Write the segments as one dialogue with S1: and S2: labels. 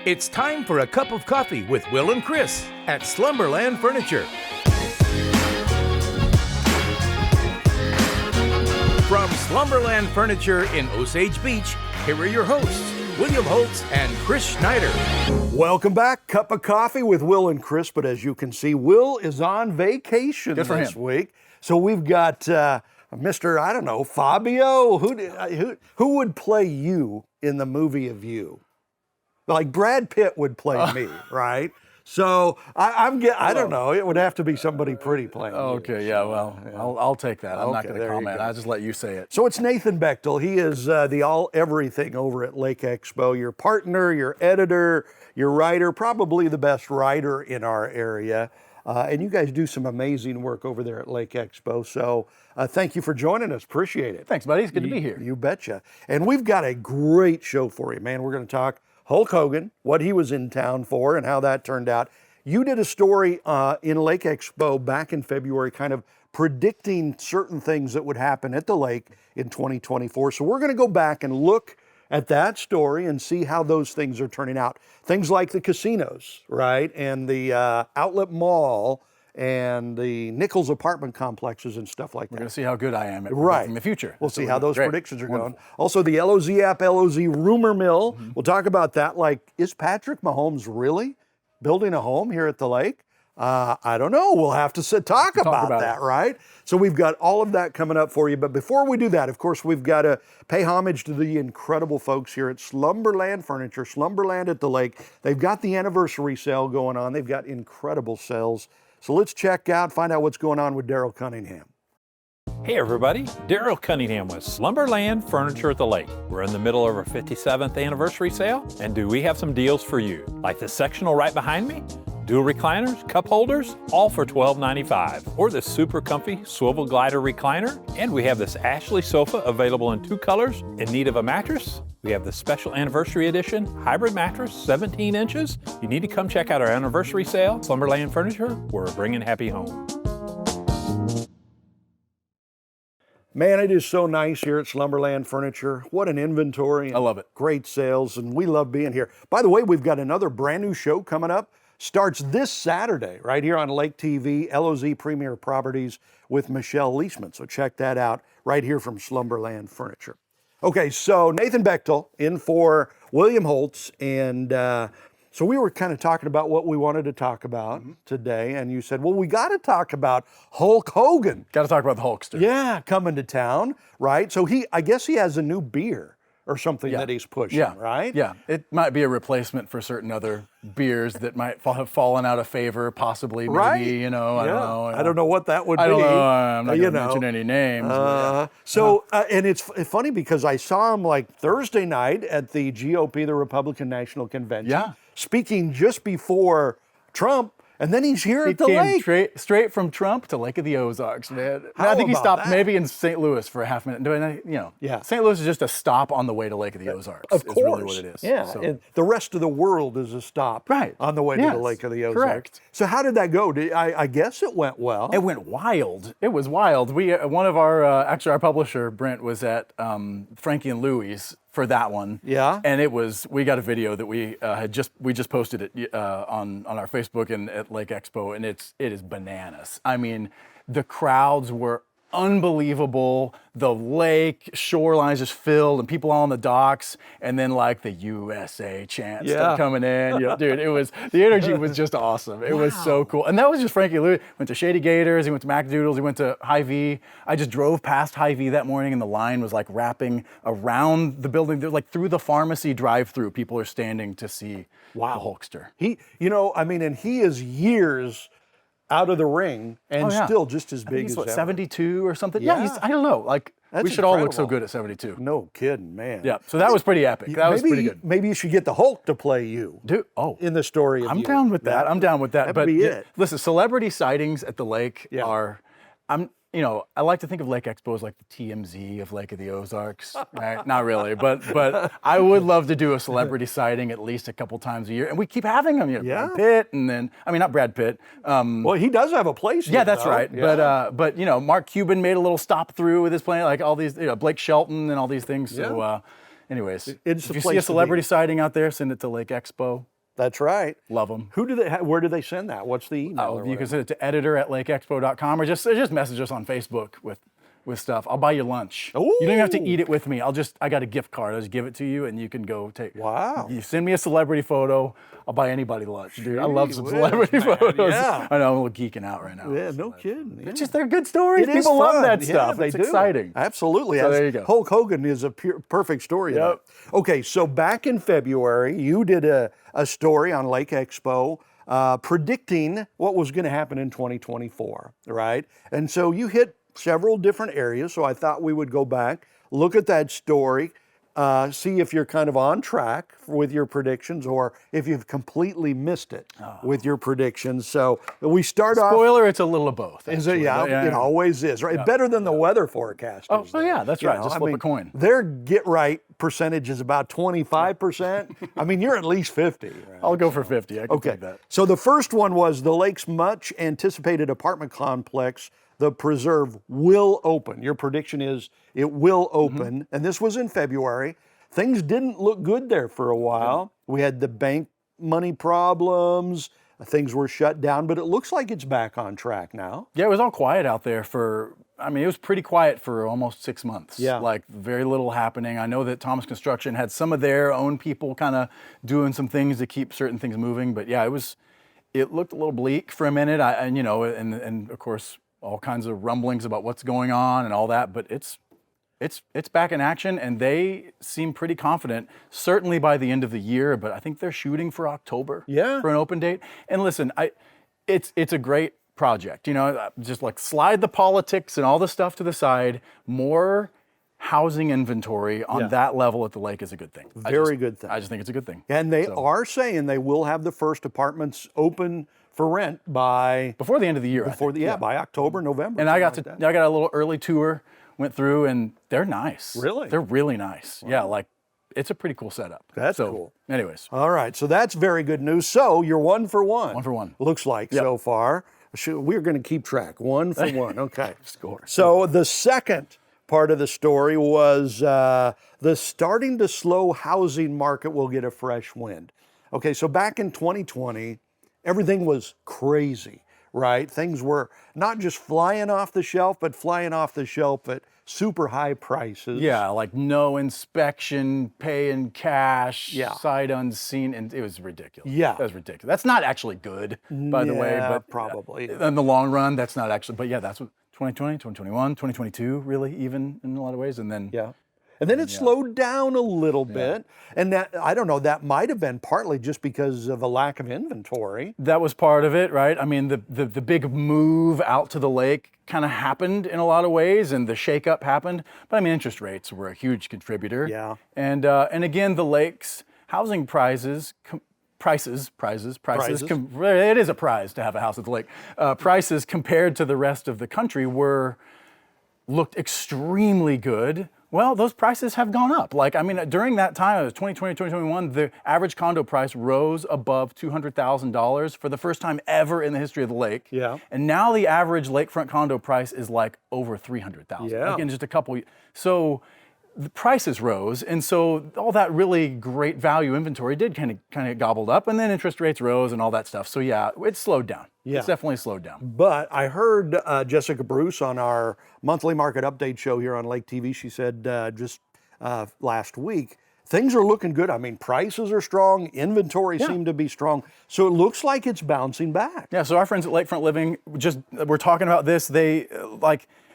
S1: It's time for a cup of coffee with Will and Chris at Slumberland Furniture. From Slumberland Furniture in Osage Beach, here are your hosts, William Holtz and Chris Schneider.
S2: Welcome back. Cup of coffee with Will and Chris, but as you can see, Will is on vacation this week. So we've got Mr. I don't know, Fabio. Who would play you in the movie of You? Like Brad Pitt would play me, right? So I don't know. It would have to be somebody pretty playing.
S3: Okay, yeah. Well, I'll take that. I'm not going to comment. I'll just let you say it.
S2: So it's Nathan Bechtel. He is the all everything over at Lake Expo. Your partner, your editor, your writer, probably the best writer in our area. And you guys do some amazing work over there at Lake Expo. So thank you for joining us. Appreciate it.
S3: Thanks, buddy. It's good to be here.
S2: You betcha. And we've got a great show for you, man. We're going to talk Hulk Hogan, what he was in town for, and how that turned out. You did a story in Lake Expo back in February, kind of predicting certain things that would happen at the lake in 2024. So we're going to go back and look at that story and see how those things are turning out. Things like the casinos, right? And the outlet mall and the Nichols apartment complexes and stuff like that.
S3: We're going to see how good I am at
S2: predicting
S3: the future.
S2: We'll see how those predictions are going. Also, the LOZ app, LOZ rumor mill. Mm-hmm. We'll talk about that. Like, is Patrick Mahomes really building a home here at the lake? I don't know. We'll have to talk about that, right? So we've got all of that coming up for you. But before we do that, of course, we've got to pay homage to the incredible folks here at Slumberland Furniture, Slumberland at the lake. They've got the anniversary sale going on. They've got incredible sales. So let's check out, find out what's going on with Daryl Cunningham.
S4: Hey everybody, Daryl Cunningham with Slumberland Furniture at the Lake. We're in the middle of our 57th anniversary sale, and do we have some deals for you? Like the sectional right behind me? Dual recliners, cup holders, all for $12.95. Or this super comfy swivel glider recliner. And we have this Ashley sofa available in 2 colors. In need of a mattress? We have the special anniversary edition hybrid mattress, 17 inches. You need to come check out our anniversary sale, Slumberland Furniture. We're bringing happy home.
S2: Man, it is so nice here at Slumberland Furniture. What an inventory.
S3: I love it.
S2: Great sales, and we love being here. By the way, we've got another brand new show coming up. Starts this Saturday right here on Lake TV, LOZ Premier Properties with Michelle Leisman. So check that out right here from Slumberland Furniture. Okay, so Nathan Bechtel in for William Holtz. And so we were kind of talking about what we wanted to talk about today. And you said, well, we got to talk about Hulk Hogan.
S3: Got to talk about the Hulkster.
S2: Yeah, coming to town, right? So I guess he has a new beer or something that he's pushing, right?
S3: Yeah, it might be a replacement for certain other beers that might have fallen out of favor, possibly, maybe,
S2: right?
S3: I don't know.
S2: I don't know what that would be.
S3: I don't know. I'm not going to mention any names.
S2: And it's funny because I saw him like Thursday night at the GOP, the Republican National Convention, speaking just before Trump. And then he's here at the lake.
S3: Straight from Trump to Lake of the Ozarks, man.
S2: How
S3: I think he
S2: about
S3: stopped
S2: that?
S3: maybe in St. Louis for a half minute. St. Louis is just a stop on the way to Lake of the Ozarks.
S2: Of course.
S3: Is really what it is.
S2: Yeah,
S3: So.
S2: and the rest of the world is a stop on the way to the Lake of the Ozarks.
S3: Correct.
S2: So how did that go? I guess it went well.
S3: It went wild. It was wild. One of our, actually our publisher, Brent, was at Frankie and Louie's for that one.
S2: Yeah.
S3: And we got a video that we just posted it on our Facebook and at Lake Expo, and it is bananas. I mean, the crowds were unbelievable. The lake shoreline just filled, and people all on the docks, and then like the USA chants coming in. Dude, the energy was just awesome. It was so cool. And that was just Frankie Louie. Went to Shady Gators, he went to McDoodles, he went to Hy-Vee. I just drove past Hy-Vee that morning, and the line was like wrapping around the building. They're like through the pharmacy drive-through. People are standing to see the Hulkster.
S2: He is years out of the ring and still just as big as ever.
S3: 72 or something?
S2: Yeah.
S3: I don't know. Like, we should all look so good at 72.
S2: No kidding, man.
S3: Yeah, so that was pretty epic. That was pretty good.
S2: Maybe you should get the Hulk to play you. In the story of
S3: I'm
S2: you.
S3: down with that. I'm down with that.
S2: That'd be it.
S3: Listen, celebrity sightings at the lake are, I like to think of Lake Expo as like the TMZ of Lake of the Ozarks. Right? Not really, but I would love to do a celebrity sighting at least a couple times a year, and we keep having them. Brad Pitt, and then not Brad Pitt.
S2: Well, he does have a place here.
S3: Yeah, that's right.
S2: Yeah.
S3: But Mark Cuban made a little stop through with his plane, like all these, Blake Shelton and all these things. So, anyways, if you see a celebrity sighting out there, send it to Lake Expo.
S2: That's right.
S3: Love them.
S2: Where do they send that? What's the email?
S3: Oh, you can send it to editor@lakeexpo.com or just message us on Facebook with stuff. I'll buy you lunch.
S2: Ooh.
S3: You don't even have to eat it with me. I got a gift card. I'll just give it to you and you can go take.
S2: Wow.
S3: You send me a celebrity photo, I'll buy anybody lunch, dude. I love some
S2: Gee
S3: celebrity
S2: whiz, man.
S3: photos.
S2: Yeah.
S3: I know, I'm a little geeking out right now.
S2: Yeah, no kidding. Yeah.
S3: They're good stories.
S2: It is
S3: People love
S2: fun.
S3: that
S2: Yeah,
S3: stuff.
S2: they
S3: It's
S2: do.
S3: exciting.
S2: Absolutely.
S3: So there you go.
S2: Hulk Hogan is a perfect story. of
S3: Yep.
S2: that. Okay, so back in February, you did a story on Lake Expo predicting what was going to happen in 2024, right? And so you hit several different areas. So I thought we would go back, look at that story, see if you're kind of on track with your predictions or if you've completely missed it with your predictions. So we start off.
S3: Spoiler, it's a little of both.
S2: Is it?
S3: actually,
S2: Yeah,
S3: but
S2: it always is, right?
S3: Yeah.
S2: Better than the weather forecasters.
S3: Oh, yeah, that's right. Just flip a coin.
S2: Their get right percentage is about 25%. I mean, you're at least 50. Right?
S3: I'll go for 50. I can
S2: Okay.
S3: take that.
S2: So the first one was the lake's much anticipated apartment complex, the Preserve, will open. Your prediction is it will open. And this was in February. Things didn't look good there for a while. We had the bank money problems. Things were shut down, but it looks like it's back on track now.
S3: Yeah, it was all quiet out there it was pretty quiet for almost 6 months.
S2: Yeah.
S3: Like very little happening. I know that Thomas Construction had some of their own people kind of doing some things to keep certain things moving, but yeah, it looked a little bleak for a minute. And of course, all kinds of rumblings about what's going on and all that, but it's back in action, and they seem pretty confident, certainly by the end of the year, but I think they're shooting for October for an open date. And listen, it's a great project, just like slide the politics and all the stuff to the side. More housing inventory on that level at the lake is a good thing.
S2: Very good thing.
S3: I just think it's a good thing.
S2: And they are saying they will have the first apartments open for rent by
S3: Before the end of the year,
S2: by October, November.
S3: And I got
S2: something
S3: I
S2: like
S3: got a little early tour, went through, and they're nice.
S2: Really?
S3: They're really nice. Yeah, like it's a pretty cool setup.
S2: That's
S3: So,
S2: cool.
S3: Anyways,
S2: All right, so that's very good news. So you're 1 for 1.
S3: 1 for 1.
S2: Looks like
S3: Yep.
S2: so far. We're going to keep track. 1 for 1. Okay.
S3: Score.
S2: So the second part of the story was the starting to slow housing market will get a fresh wind. Okay, so back in 2020, everything was crazy, right? Things were not just flying off the shelf, but flying off the shelf at super high prices.
S3: Yeah, like no inspection, pay in cash,
S2: Yeah.
S3: sight unseen, and it was ridiculous.
S2: Yeah.
S3: That was ridiculous. That's not actually good, by the way.
S2: Yeah,
S3: But
S2: probably.
S3: in the long run, that's not actually. But yeah, that's what 2020, 2021, 2022, really, even in a lot of ways, and then.
S2: Yeah. And then it slowed down a little bit. And that, I don't know, that might have been partly just because of a lack of inventory.
S3: That was part of it, right? I mean, the big move out to the lake kind of happened in a lot of ways, and the shakeup happened. But I mean, interest rates were a huge contributor.
S2: Yeah.
S3: And again, the lake's housing prices. It is a prize to have a house at the lake. Prices compared to the rest of the country looked extremely good. Well, those prices have gone up. Like, I mean, during that time, it was 2020, 2021, the average condo price rose above $200,000 for the first time ever in the history of the lake.
S2: Yeah.
S3: And now the average lakefront condo price is like over $300,000.
S2: Yeah.
S3: Like in just a couple. So the prices rose, and so all that really great value inventory did kind of get gobbled up, and then interest rates rose and all that stuff. So yeah, it slowed down.
S2: Yeah.
S3: It's definitely slowed down.
S2: But I heard Jessica Bruce on our monthly market update show here on Lake TV. She said just last week, things are looking good. I mean, prices are strong, inventory seemed to be strong. So it looks like it's bouncing back.
S3: Yeah, so our friends at Lakefront Living, we're talking about this.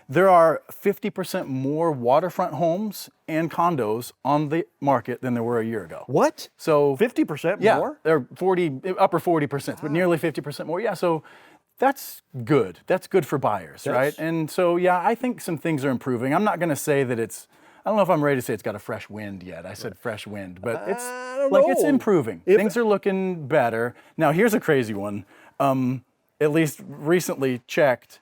S3: There are 50% more waterfront homes and condos on the market than there were a year ago.
S2: What?
S3: So
S2: 50%
S3: yeah,
S2: more?
S3: they're upper 40%, but nearly 50% more. Yeah, so that's good. That's good for buyers, right? And so yeah, I think some things are improving. I'm not going to say that I don't know if I'm ready to say it's got a fresh wind yet. I said fresh wind, but it's it's improving. Things are looking better. Now here's a crazy one. At least recently checked.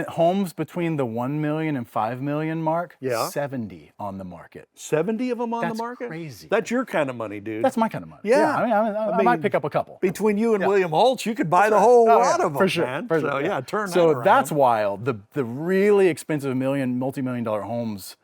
S3: Homes between the 1 million and 5 million mark, 70 on the market.
S2: 70 of them on the
S3: That's
S2: market?
S3: crazy.
S2: That's your kind of money, dude.
S3: That's my kind of money.
S2: Yeah.
S3: I might pick up a couple.
S2: Between you and William Holtz, you could buy the whole lot of them,
S3: for sure,
S2: man.
S3: for
S2: So
S3: sure.
S2: yeah, turn that
S3: So
S2: around.
S3: that's wild. The really expensive multi-million dollar homes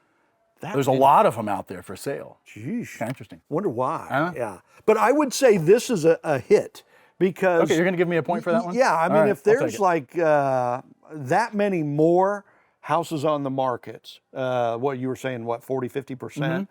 S3: There's a lot of them out there for sale.
S2: Geez.
S3: Kind of interesting.
S2: Wonder why.
S3: Huh?
S2: Yeah. But I would say this is a hit because.
S3: Okay, you're going to give me a point for that one?
S2: Yeah. I mean,
S3: right,
S2: if
S3: I'll take
S2: there's
S3: it.
S2: like that many more houses on the market, what you were saying, what, 40, 50%,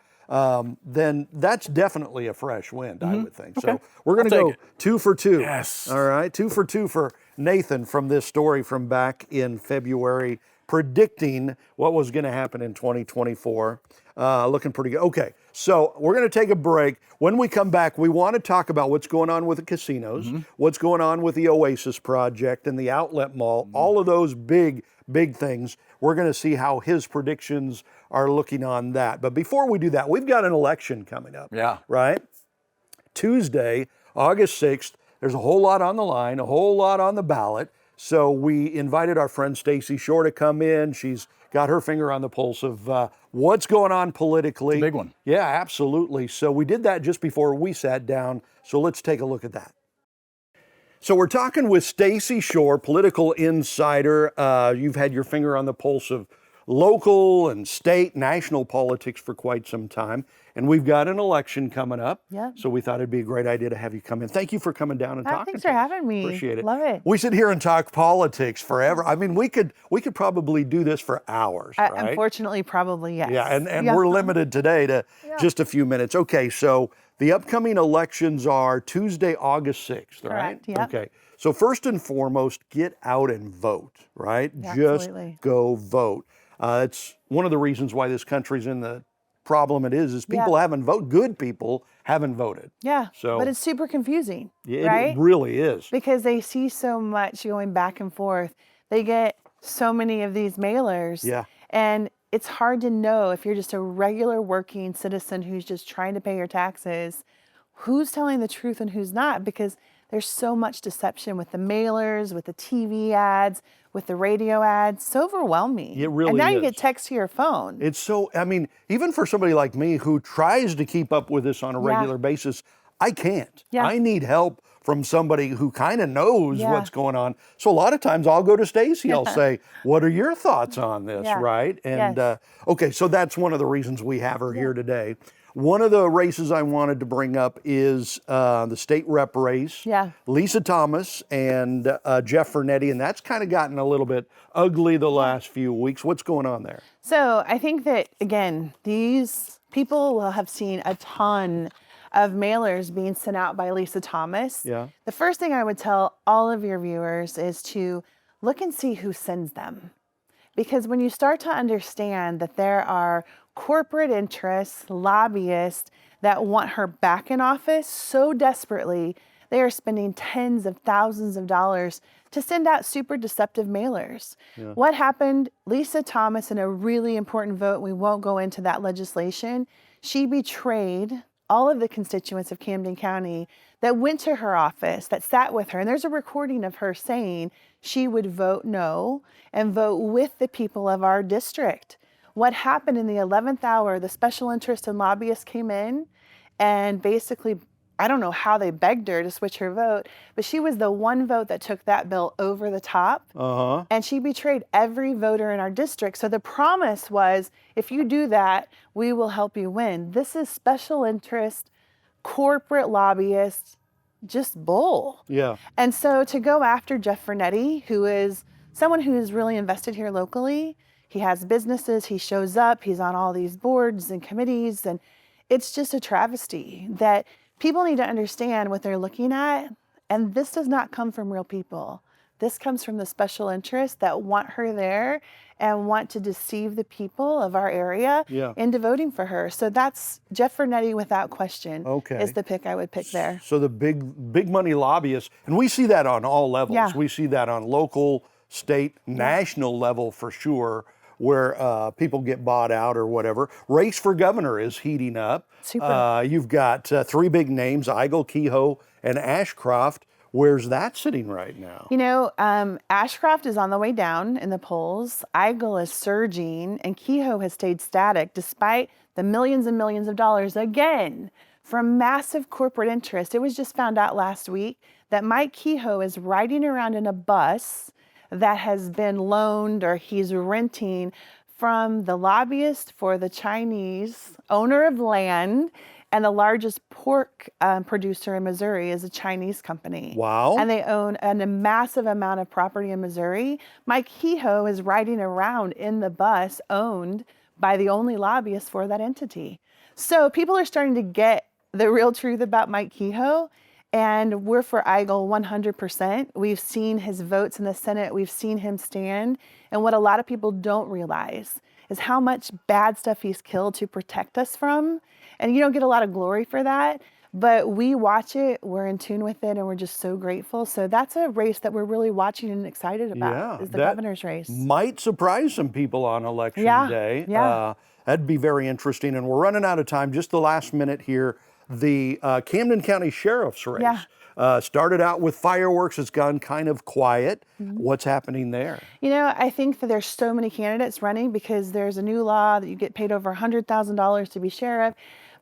S2: then that's definitely a fresh wind, I would think. So we're going to
S3: I'll
S2: go
S3: take it.
S2: 2 for 2.
S3: Yes.
S2: All right. 2 for 2 for Nathan from this story from back in February, predicting what was going to happen in 2024. Looking pretty good. Okay, so we're going to take a break. When we come back, we want to talk about what's going on with the casinos, what's going on with the Oasis project and the outlet mall, all of those big things. We're going to see how his predictions are looking on that. But before we do that, we've got an election coming up.
S3: Yeah.
S2: Right? Tuesday, August 6th, there's a whole lot on the line, a whole lot on the ballot. So we invited our friend Stacy Shore to come in. She's got her finger on the pulse of what's going on politically.
S3: It's a big one.
S2: Yeah, absolutely. So we did that just before we sat down. So let's take a look at that. So we're talking with Stacy Shore, political insider. You've had your finger on the pulse of local and state, national politics for quite some time. And we've got an election coming up.
S5: Yeah.
S2: So we thought it'd be a great idea to have you come in. Thank you for coming down and talking
S5: Thanks
S2: to
S5: for
S2: us.
S5: having me.
S2: Appreciate it.
S5: Love it.
S2: We sit here and talk politics forever. I mean, we could probably do this for hours, right?
S5: Unfortunately, probably yes.
S2: Yeah, and we're limited today to just a few minutes. Okay, so the upcoming elections are Tuesday, August 6th, right?
S5: Correct, yeah.
S2: Okay, so first and foremost, get out and vote, right?
S5: Yeah,
S2: Just
S5: absolutely.
S2: go vote. It's one of the reasons why this country's in the problem it is people haven't voted. Good people haven't voted.
S5: Yeah,
S2: So-
S5: but it's super confusing,
S2: Yeah,
S5: right?
S2: It really is.
S5: Because they see so much going back and forth. They get so many of these mailers.
S2: Yeah.
S5: And it's hard to know if you're just a regular working citizen who's just trying to pay your taxes, who's telling the truth and who's not, because there's so much deception with the mailers, with the TV ads, with the radio ads. So overwhelming.
S2: It really
S5: And now you
S2: is.
S5: get text to your phone.
S2: It's so, I mean, even for somebody like me who tries to keep up with this on a
S5: Yeah.
S2: regular basis, I can't.
S5: Yeah.
S2: I need help from somebody who kind of knows
S5: Yeah.
S2: what's going on. So a lot of times I'll go to Stacy, I'll say, what are your thoughts on this,
S5: Yeah.
S2: right? And
S5: Yes.
S2: okay, so that's one of the reasons we have her here today. One of the races I wanted to bring up is the state rep race.
S5: Yeah.
S2: Lisa Thomas and Jeff Fernetti, and that's kind of gotten a little bit ugly the last few weeks. What's going on there?
S5: So I think that, again, these people will have seen a ton of mailers being sent out by Lisa Thomas.
S2: Yeah.
S5: The first thing I would tell all of your viewers is to look and see who sends them. Because when you start to understand that there are corporate interests, lobbyists that want her back in office so desperately, they are spending tens of thousands of dollars to send out super deceptive mailers. What happened? Lisa Thomas, in a really important vote, we won't go into that legislation, she betrayed all of the constituents of Camden County that went to her office, that sat with her. And there's a recording of her saying she would vote no and vote with the people of our district. What happened in the 11th hour, the special interest and lobbyists came in and basically, I don't know how they begged her to switch her vote, but she was the one vote that took that bill over the top. And she betrayed every voter in our district. So the promise was, if you do that, we will help you win. This is special interest, corporate lobbyists, just bull.
S2: Yeah.
S5: And so to go after Jeff Fernetti, who is someone who is really invested here locally, he has businesses, he shows up, he's on all these boards and committees, and it's just a travesty that people need to understand what they're looking at. And this does not come from real people. This comes from the special interests that want her there and want to deceive the people of our area into voting for her. So that's Jeff Fernetti without question is the pick I would pick there.
S2: So the big money lobbyists, and we see that on all levels.
S5: Yeah.
S2: We see that on local, state, national level for sure, where people get bought out or whatever. Race for governor is heating up.
S5: Super.
S2: You've got three big names, Eigel, Kehoe, and Ashcroft. Where's that sitting right now?
S5: You know, Ashcroft is on the way down in the polls. Eigel is surging, and Kehoe has stayed static despite the millions and millions of dollars, again, from massive corporate interest. It was just found out last week that Mike Kehoe is riding around in a bus that has been loaned or he's renting from the lobbyist for the Chinese owner of land, and the largest pork producer in Missouri is a Chinese company.
S2: Wow.
S5: And they own a massive amount of property in Missouri. Mike Kehoe is riding around in the bus owned by the only lobbyist for that entity. So people are starting to get the real truth about Mike Kehoe, and we're for Eigel 100%. We've seen his votes in the Senate. We've seen him stand. And what a lot of people don't realize is how much bad stuff he's killed to protect us from. And you don't get a lot of glory for that, but we watch it, we're in tune with it, and we're just so grateful. So that's a race that we're really watching and excited about, is the governor's race.
S2: Might surprise some people on election day.
S5: Yeah.
S2: That'd be very interesting. And we're running out of time. Just the last minute here. The Camden County Sheriff's race started out with fireworks. It's gone kind of quiet. What's happening there?
S5: You know, I think that there's so many candidates running because there's a new law that you get paid over $100,000 to be sheriff.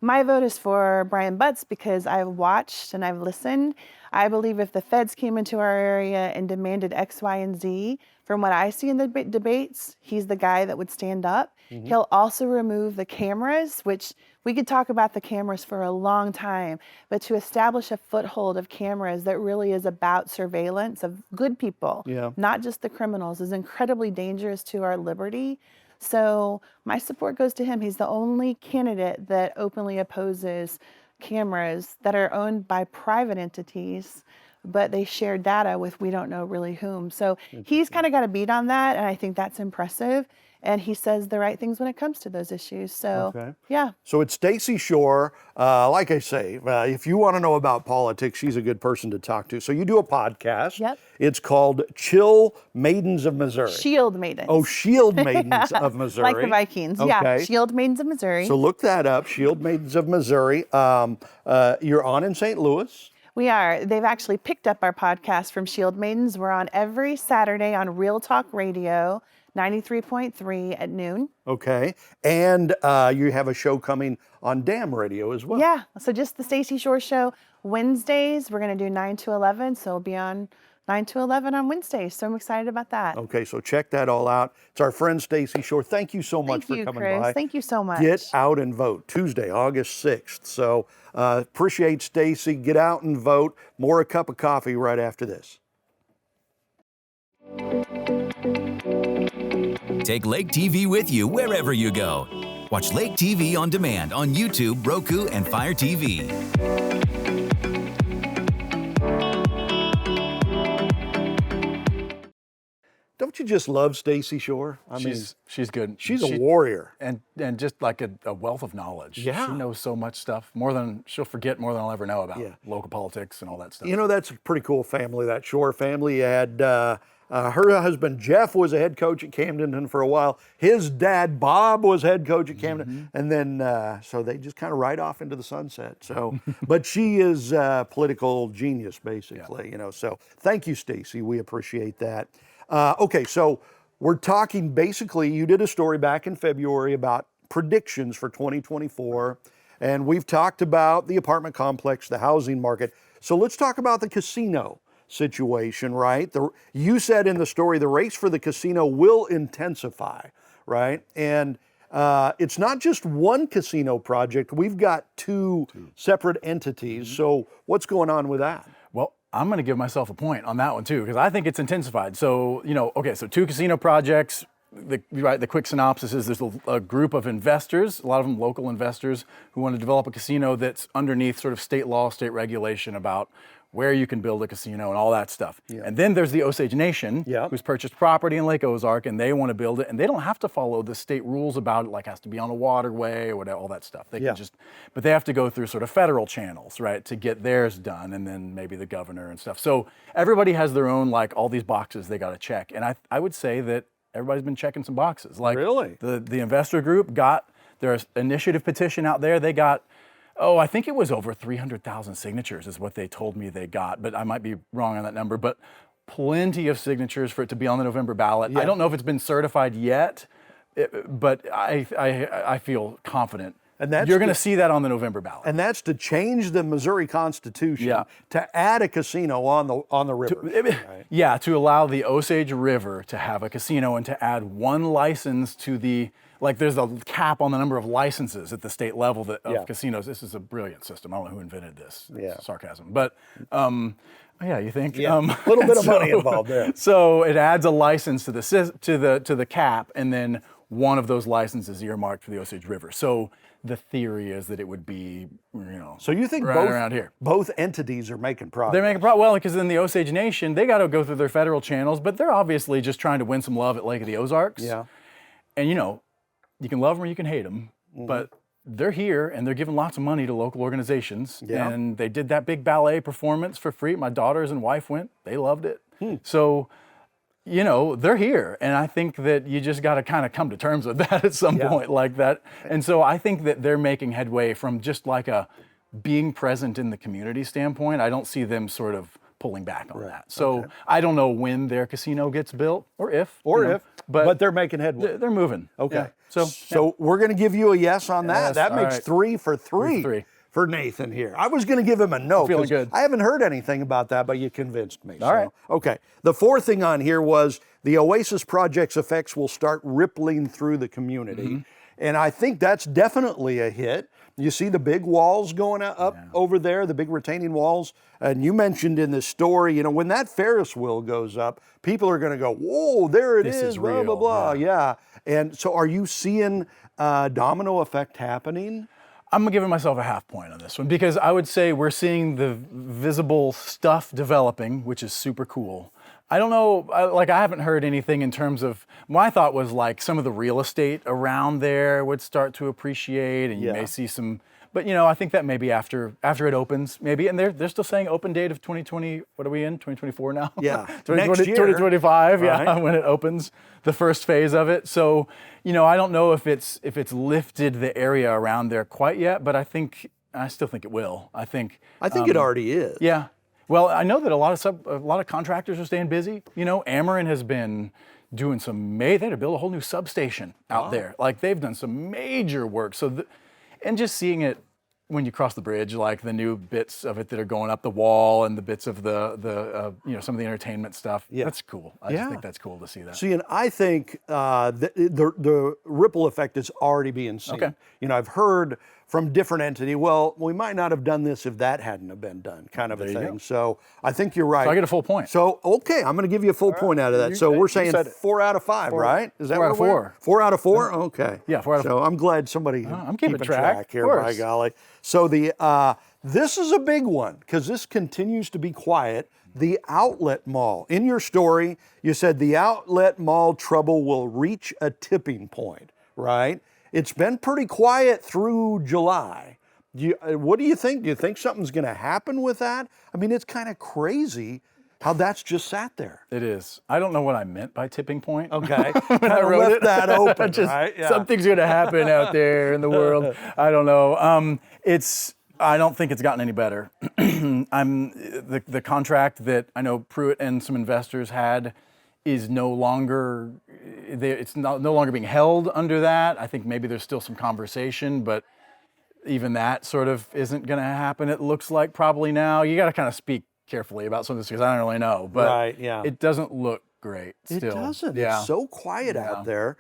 S5: My vote is for Brian Butts because I've watched and I've listened. I believe if the feds came into our area and demanded X, Y, and Z, from what I see in the debates, he's the guy that would stand up. He'll also remove the cameras, which we could talk about the cameras for a long time, but to establish a foothold of cameras that really is about surveillance of good people, not just the criminals, is incredibly dangerous to our liberty. So my support goes to him. He's the only candidate that openly opposes cameras that are owned by private entities, but they share data with we don't know really whom. So he's kind of got a beat on that, and I think that's impressive. And he says the right things when it comes to those issues. So, yeah.
S2: So it's Stacy Shore. Like I say, if you want to know about politics, she's a good person to talk to. So you do a podcast.
S5: Yep.
S2: It's called Chill Maidens of Missouri.
S5: Shield Maidens.
S2: Oh, Shield Maidens of Missouri.
S5: Like the Vikings.
S2: Okay.
S5: Yeah, Shield Maidens of Missouri.
S2: So look that up, Shield Maidens of Missouri. You're on in St. Louis.
S5: We are. They've actually picked up our podcast from Shield Maidens. We're on every Saturday on Real Talk Radio, 93.3 at noon.
S2: Okay. And you have a show coming on Dam Radio as well.
S5: Yeah. So just the Stacy Shore Show Wednesdays. We're going to do 9 to 11. So we'll be on 9 to 11 on Wednesdays. So I'm excited about that.
S2: Okay. So check that all out. It's our friend Stacy Shore. Thank you so much for coming
S5: Chris.
S2: by.
S5: Thank you so much.
S2: Get out and vote Tuesday, August 6th. So appreciate Stacy. Get out and vote. More a cup of coffee right after this.
S6: Take Lake TV with you wherever you go. Watch Lake TV on demand on YouTube, Roku, and Fire TV.
S2: Don't you just love Stacy Shore? I mean,
S3: she's good.
S2: She's a warrior.
S3: And just like a wealth of knowledge.
S2: Yeah.
S3: She knows so much stuff, she'll forget more than I'll ever know about local politics and all that stuff.
S2: You know, that's a pretty cool family, that Shore family. You had her husband, Jeff, was a head coach at Camden for a while. His dad, Bob, was head coach at Camden. And then, so they just kind of ride off into the sunset. So, but she is a political genius, basically, you know. So thank you, Stacy. We appreciate that. Okay, so we're talking basically, you did a story back in February about predictions for 2024, and we've talked about the apartment complex, the housing market. So let's talk about the casino situation, right? You said in the story, the race for the casino will intensify, right? And it's not just one casino project. We've got two separate entities. So what's going on with that?
S3: Well, I'm going to give myself a point on that one too, because I think it's intensified. So, you know, okay, so two casino projects. The quick synopsis is there's a group of investors, a lot of them local investors, who want to develop a casino that's underneath sort of state law, state regulation about where you can build a casino and all that stuff. And then there's the Osage Nation, who's purchased property in Lake Ozark, and they want to build it, and they don't have to follow the state rules about it, like has to be on a waterway or whatever, all that stuff. They can just, but they have to go through sort of federal channels, right, to get theirs done, and then maybe the governor and stuff. So everybody has their own, like, all these boxes they got to check, and I would say that everybody's been checking some boxes. Like,
S2: really?
S3: The investor group got their initiative petition out there. They got, I think it was over 300,000 signatures is what they told me they got, but I might be wrong on that number, but plenty of signatures for it to be on the November ballot. I don't know if it's been certified yet, but I feel confident
S2: And that's
S3: you're going to see that on the November ballot.
S2: And that's to change the Missouri Constitution to add a casino on the river. Right?
S3: Yeah, to allow the Osage River to have a casino and to add one license to there's a cap on the number of licenses at the state level of casinos. This is a brilliant system. I don't know who invented this.
S2: Yeah.
S3: Sarcasm. But yeah, you think?
S2: Yeah, a little bit of money involved there.
S3: So it adds a license to the cap, and then one of those licenses earmarked for the Osage River. So the theory is that it would be,
S2: So you think
S3: right around here.
S2: Both entities are making progress?
S3: They're making progress. Well, because in the Osage Nation, they got to go through their federal channels, but they're obviously just trying to win some love at Lake of the Ozarks.
S2: Yeah.
S3: And you can love them or you can hate them, but they're here and they're giving lots of money to local organizations.
S2: Yeah.
S3: And they did that big ballet performance for free. My daughters and wife went. They loved it. So, they're here. And I think that you just got to kind of come to terms with that at some point like that. And so I think that they're making headway from just like a being present in the community standpoint. I don't see them sort of pulling back on that. So I don't know when their casino gets built or if.
S2: But they're making headway.
S3: They're moving.
S2: Okay.
S3: Yeah.
S2: So we're going to give you a yes on that.
S3: Yes,
S2: That
S3: all
S2: makes
S3: right.
S2: 3 for 3
S3: 3.
S2: for Nathan here. I was going to give him a no.
S3: Feeling
S2: 'cause
S3: good.
S2: I haven't heard anything about that, but you convinced me.
S3: All right.
S2: Okay. The fourth thing on here was the Oasis Project's effects will start rippling through the community. And I think that's definitely a hit. You see the big walls going up over there, the big retaining walls. And you mentioned in this story, when that Ferris wheel goes up, people are going to go, whoa, there it
S3: This
S2: is,
S3: is
S2: blah,
S3: real.
S2: blah, blah. Yeah. And so are you seeing domino effect happening?
S3: I'm giving myself a half point on this one because I would say we're seeing the visible stuff developing, which is super cool. I don't know, I haven't heard anything in terms of, my thought was like some of the real estate around there would start to appreciate and you may see some, but I think that maybe after it opens, maybe, and they're still saying open date of 2020, what are we in, 2024 now?
S2: Yeah,
S3: 2020,
S2: next year.
S3: 2025,
S2: Right.
S3: when it opens, the first phase of it. So, I don't know if it's lifted the area around there quite yet, but I still think it will. I think
S2: it already is.
S3: Yeah. Well, I know that a lot of contractors are staying busy. Ameren has been doing they had to build a whole new substation out there. Like they've done some major work. So, and just seeing it when you cross the bridge, like the new bits of it that are going up the wall and the bits of the some of the entertainment stuff.
S2: Yeah.
S3: That's cool. I just think that's cool to see that.
S2: See, and I think the ripple effect is already being seen.
S3: Okay.
S2: I've heard from different entities, well, we might not have done this if that hadn't have been done, kind of a thing. So I think you're right.
S3: So I get a full point.
S2: So, okay, I'm going to give you a full point out of that. So we're saying 4 out of 5, right? Is that
S3: 4 out of 4.
S2: 4 out of 4? Okay.
S3: Yeah, 4 out of 4.
S2: So I'm glad somebody
S3: I'm keeping
S2: track here,
S3: of
S2: by
S3: course.
S2: golly. So this is a big one because this continues to be quiet. The outlet mall. In your story, you said the outlet mall trouble will reach a tipping point, right? It's been pretty quiet through July. What do you think? Do you think something's going to happen with that? I mean, it's kind of crazy how that's just sat there.
S3: It is. I don't know what I meant by tipping point.
S2: Okay.
S3: When I wrote
S2: left
S3: it.
S2: that open,
S3: Just
S2: right? Yeah.
S3: something's going to happen out there in the world. I don't know. I don't think it's gotten any better. The contract that I know Pruitt and some investors had is no longer. It's no longer being held under that. I think maybe there's still some conversation, but even that sort of isn't going to happen. It looks like probably now. You got to kind of speak carefully about some of this because I don't really know. But
S2: Right, yeah.
S3: it doesn't look great still.
S2: It doesn't.
S3: Yeah.
S2: It's so quiet out there.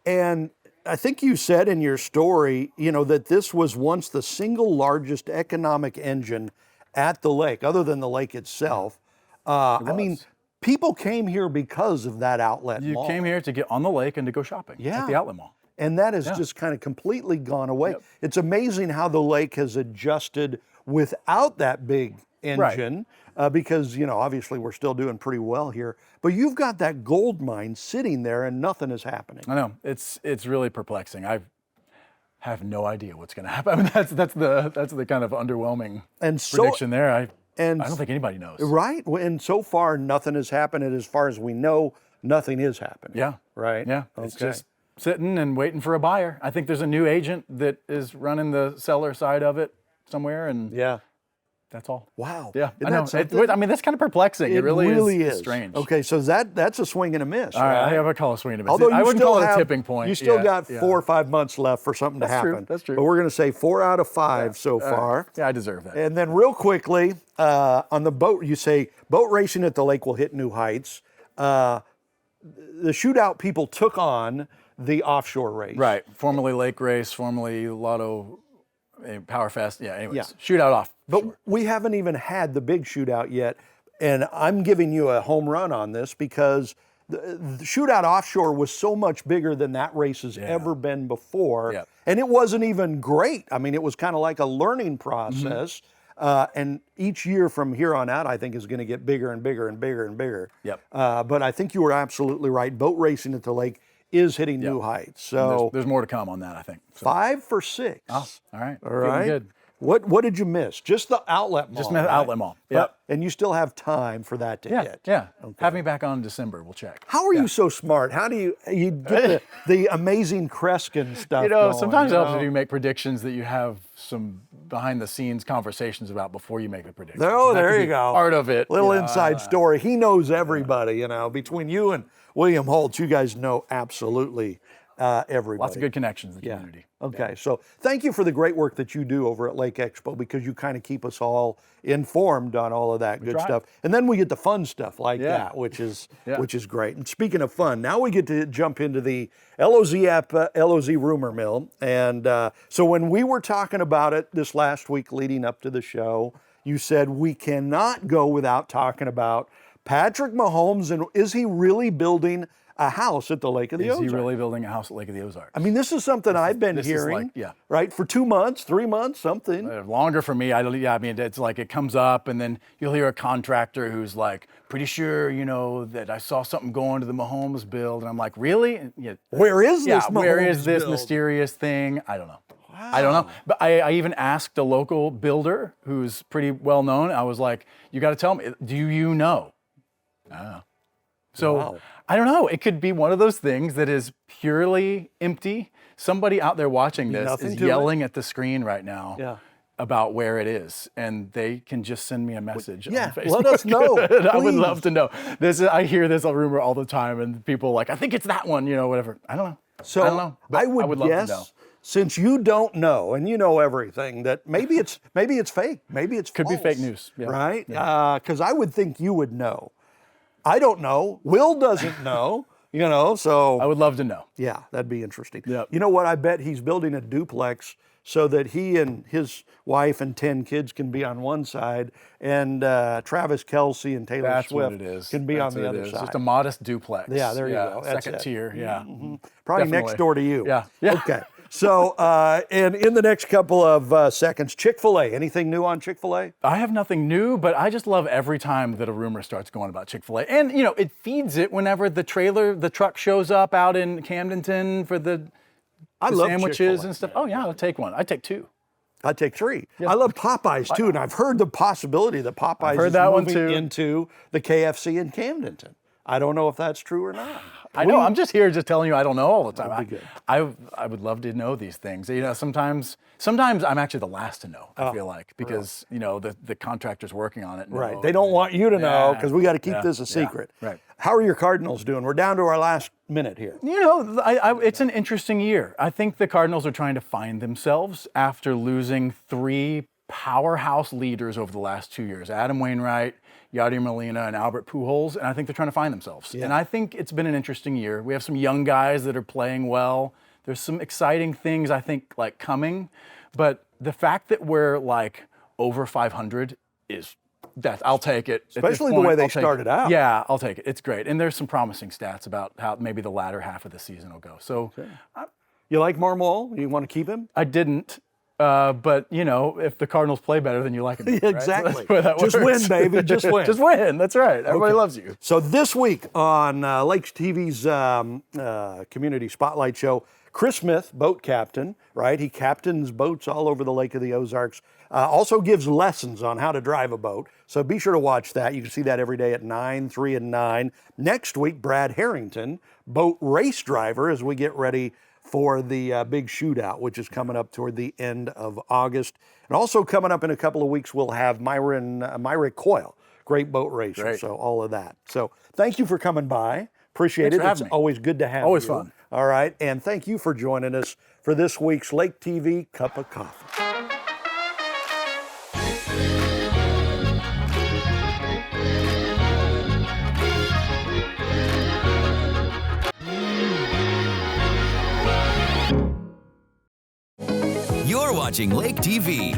S2: And I think you said in your story, that this was once the single largest economic engine at the lake, other than the lake itself. I mean, people came here because of that outlet
S3: You
S2: mall.
S3: came here to get on the lake and to go shopping at the outlet mall.
S2: And that has just kind of completely gone away.
S3: Yep.
S2: It's amazing how the lake has adjusted without that big engine because, obviously we're still doing pretty well here. But you've got that gold mine sitting there and nothing is happening.
S3: I know. It's really perplexing. I have no idea what's going to happen. I mean, that's the kind of underwhelming prediction there. I don't think anybody knows.
S2: Right. And so far, nothing has happened. And as far as we know, nothing is happening.
S3: Yeah.
S2: Right?
S3: Yeah. It's just sitting and waiting for a buyer. I think there's a new agent that is running the seller side of it somewhere, and That's all.
S2: Wow.
S3: Yeah,
S2: Isn't
S3: I
S2: that
S3: know.
S2: something?
S3: I mean, that's kind of perplexing. It really is strange.
S2: Okay, so that's a swing and a miss.
S3: All right,
S2: right?
S3: I have a call a swing and a miss.
S2: Although
S3: I
S2: you
S3: wouldn't
S2: still
S3: call it
S2: have
S3: a tipping point.
S2: You still got
S3: Yeah.
S2: 4 or 5 months left for something to
S3: That's true,
S2: happen.
S3: that's true.
S2: But we're going to say 4 out of 5 so far.
S3: Yeah, I deserve that.
S2: And then real quickly, on the boat, you say boat racing at the lake will hit new heights. The shootout people took on the offshore race.
S3: Right. Formerly Lake Race, formerly Lotto Power Fest. Yeah, anyways.
S2: Yeah.
S3: Shootout off.
S2: But
S3: Sure.
S2: we haven't even had the big shootout yet. And I'm giving you a home run on this because the shootout offshore was so much bigger than that race has ever been before.
S3: Yeah.
S2: And it wasn't even great. I mean, it was kind of like a learning process. And each year from here on out, I think is going to get bigger and bigger and bigger and bigger.
S3: Yep.
S2: But I think you were absolutely right. Boat racing at the lake is hitting new heights. So
S3: There's more to come on that, I think. So,
S2: 5 for 6.
S3: all right.
S2: All right.
S3: Good.
S2: What did you miss? Just the outlet mall.
S3: Just the
S2: right?
S3: outlet mall.
S2: But-
S3: Yep.
S2: And you still have time for that to
S3: Yeah.
S2: hit.
S3: Yeah. Have me back on in December. We'll check.
S2: How are you so smart? How do you get the amazing Kreskin stuff?
S3: You know,
S2: going,
S3: sometimes it
S2: you
S3: helps
S2: know?
S3: if you make predictions that you have some behind the scenes conversations about before you make the prediction.
S2: Oh, there you go.
S3: Part of it.
S2: Little
S3: you know.
S2: inside story. He knows everybody. You know, between you and William Holtz, you guys know absolutely everybody.
S3: Lots of good connections in the community.
S2: Okay, so thank you for the great work that you do over at Lake Expo because you kind of keep us all informed on all of that good
S3: try.
S2: stuff. And then we get the fun stuff like that, which is great. And speaking of fun, now we get to jump into the LOZ app, LOZ rumor mill. And so when we were talking about it this last week leading up to the show, you said we cannot go without talking about Patrick Mahomes, and is he really building a house at the Lake of the Ozarks?
S3: Is he really building a house at Lake of the Ozarks?
S2: I mean, this is something I've been
S3: this is
S2: hearing,
S3: like- yeah.
S2: right, for 2 months, 3 months, something.
S3: Longer for me. I mean, it's like it comes up, and then you'll hear a contractor who's like, "Pretty sure, you know, that I saw something going to the Mahomes build," and I'm like, "Really? And, yeah,
S2: Where is this?
S3: where
S2: Mahomes
S3: is this
S2: build?
S3: mysterious thing? I don't know. I don't know. But I even asked a local builder who's pretty well known. I was like, "You got to tell me. Do you know?" I don't know. So I don't know. It could be one of those things that is purely empty. Somebody out there watching this
S2: Nothing
S3: is
S2: to it.
S3: yelling at the screen right now about where it is, and they can just send me a message.
S2: Yeah,
S3: on Facebook.
S2: let us know,
S3: I would
S2: please.
S3: love to know. I hear this rumor all the time, and people are like, I think it's that one, you know, whatever. I don't know.
S2: So
S3: I don't know. But
S2: I would
S3: love
S2: guess,
S3: to know.
S2: since you don't know and you know everything, that maybe it's fake, maybe it's
S3: Could be
S2: false,
S3: fake news, yeah.
S2: right? Because I would think you would know. I don't know. Will doesn't know. You know, so
S3: I would love to know.
S2: yeah, that'd be interesting.
S3: Yep.
S2: You know what? I bet he's building a duplex so that he and his wife and 10 kids can be on one side, and Travis Kelce and Taylor
S3: That's
S2: Swift
S3: what it is.
S2: can be
S3: That's
S2: on the
S3: what it
S2: other
S3: is.
S2: side.
S3: Just a modest duplex.
S2: Yeah, there you go. That's
S3: Second
S2: it.
S3: tier. Yeah.
S2: Probably
S3: Definitely.
S2: next door to you.
S3: Yeah.
S2: Okay. So, and in the next couple of seconds, Chick-fil-A. Anything new on Chick-fil-A?
S3: I have nothing new, but I just love every time that a rumor starts going about Chick-fil-A. And, you know, it feeds it whenever the truck shows up out in Camdenton for the
S2: love
S3: sandwiches
S2: Chick-fil-A.
S3: and stuff. Oh, yeah, I'll take one. I'd take two.
S2: I'd take 3. I love Popeyes too, and I've heard the possibility that Popeyes
S3: heard
S2: is
S3: that one
S2: moving
S3: too.
S2: into the KFC in Camdenton. I don't know if that's true or not.
S3: I know. I'm just here just telling you I don't know all the time.
S2: That'd be good.
S3: I would love to know these things. You know, sometimes I'm actually the last to know, I feel like, because, you know, the contractor's working on it.
S2: Right. They don't want you to know because we got to keep
S3: Yeah.
S2: this a
S3: Yeah.
S2: secret.
S3: Right.
S2: How are your Cardinals doing? We're down to our last minute here.
S3: You know, it's an interesting year. I think the Cardinals are trying to find themselves after losing 3 powerhouse leaders over the last 2 years. Adam Wainwright, Yadier Molina, and Albert Pujols, and I think they're trying to find themselves. And I think it's been an interesting year. We have some young guys that are playing well. There's some exciting things, I think, like coming. But the fact that we're like over 500 is that I'll take it. At this
S2: Especially the
S3: point,
S2: way they
S3: I'll take
S2: started
S3: it.
S2: out.
S3: Yeah, I'll take it. It's great. And there's some promising stats about how maybe the latter half of the season will go. So
S2: You like Marmol? You want to keep him?
S3: I didn't. But, you know, if the Cardinals play better, then you like them.
S2: Yeah, exactly.
S3: So that's the way that
S2: Just
S3: works.
S2: win, baby. Just win.
S3: Just win. That's right. Everybody loves you.
S2: So this week on Lakes TV's Community Spotlight Show, Chris Smith, boat captain, right? He captains boats all over the Lake of the Ozarks. Also gives lessons on how to drive a boat. So be sure to watch that. You can see that every day at 9, 3, and 9. Next week, Brad Harrington, boat race driver, as we get ready for the big shootout, which is coming up toward the end of August. And also coming up in a couple of weeks, we'll have Myra Coyle, great boat racer.
S3: Great.
S2: So all of that. So thank you for coming by. Appreciate
S3: Thanks
S2: it.
S3: for having
S2: It's
S3: me.
S2: always good to have
S3: Always
S2: you.
S3: fun.
S2: All right. And thank you for joining us for this week's Lake TV Cup of Coffee.
S6: You're watching Lake TV.